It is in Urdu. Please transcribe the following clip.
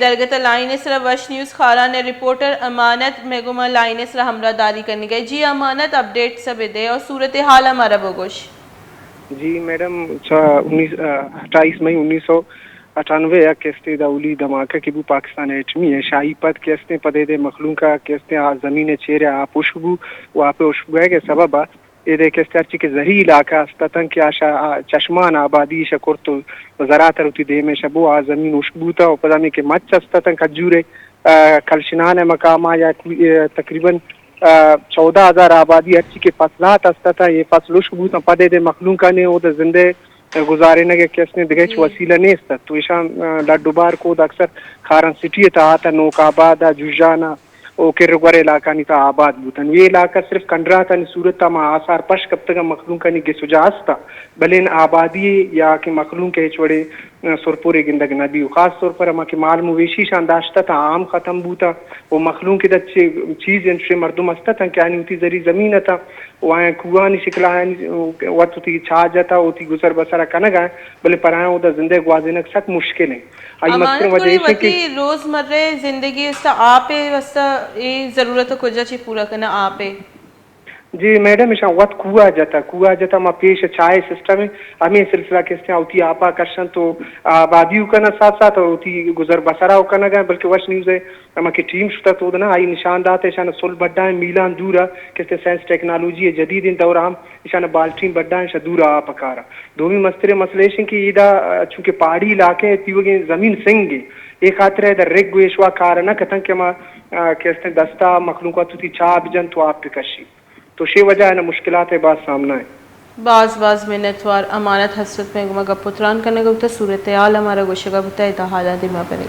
درگت لائن اسرا وش نیوز خارا نے رپورٹر امانت میگما لائن اسرا ہمراہ داری کرنے گئے. جی امانت اپڈیٹ سب دے اور صورتحال ہمارا بگوش. جی میڈم 28 مئی 1998 کیستے دولی دھماکہ کی بو پاکستان ایٹمی ہے شاہی پت کیستے پدے دے مخلوق کا کیستے زمین چیرے آپ اشبو وہ آپ اشبو ہے کہ سبب یہ کیستے ارچی کے زہری علاقہ استتن کیا چشمان آبادی شکر تو زراعت روتی دے میں شبو زمین اشبو تھا اور پتہ نہیں کہ مچ استتن کھجورے کلشنان مقامہ یا تقریباً 14,000 آبادی ارچی کے فصلات استتا یہ فصل اشبو تھا پدے دے مخلوق کا نے وہ زندے گزارے نگے کس نے دگچ وسیلہ نہیں است تو ایشان لڈو بار کو اکثر کھارن سٹی تا آتا نوک آباد جوجانا او کرگور علاقہ نہیں تا آباد بوتن یہ علاقہ صرف کنڈرا تا نہیں صورت تا ما آثار پش کب تک مخلوق کا نہیں گسو جاستا بلین آبادی یا کہ مخلوق کے چوڑے سرپورے گندگ نبی خاص طور پر ہما کہ مال مویشی شانداشتا تا عام ختم بوتا وہ مخلوق کی دچے چیز انشے مردم استا تا کہ آنی ہوتی زری زمین تا وہ آئیں کوانی شکل آئیں وقت ہوتی چھا جاتا ہوتی گزر بسرہ کنگ آئیں بلے پر آئیں ہوتا زندہ گوازنک سک مشکل ہیں. امانت کوئی وطی روز مرے زندگی اس تا آپے وستا یہ ضرورت کجا چی پورا کرنا آپے. جی میڈم ایشان وقت کوہ جاتا ما پیش چائے سسٹم ہے ہمیں سلسلہ کہتے ہیں ہوتی آپا کرشن تو آبادیوں کا نا ساتھ ساتھ ہوتی گزر بسرہ ہوکا گا بلکہ وش نیوز ہے ہما کی ٹیم شتا تو دنا آئی نشاندات ہے ایشان سل بڑھا ہے میلان دورا کہتے سائنس ٹیکنالوجی ہے جدید ان دورام ایشان بالٹین بڑھا ہے دورا آپا کارا دومی مسترے مسئلے کی ایدہ چونکہ پہاڑی علاقے تیوگے زمین سنگے ایک خاطر ہے در رگ گویشوا کارا نا کتن کہ ما کہتے ہیں دستا مخلوقات ہوتی چاہ بجن تو آپ پہ کشی تو شی وجہ ہے نا مشکلات ہے بعض سامنا ہے بعض منتوار امانت حسرت میں گما گا پتران کرنے گا صورتحال ہمارا گوشگا بتا ہے حالات میں پڑے.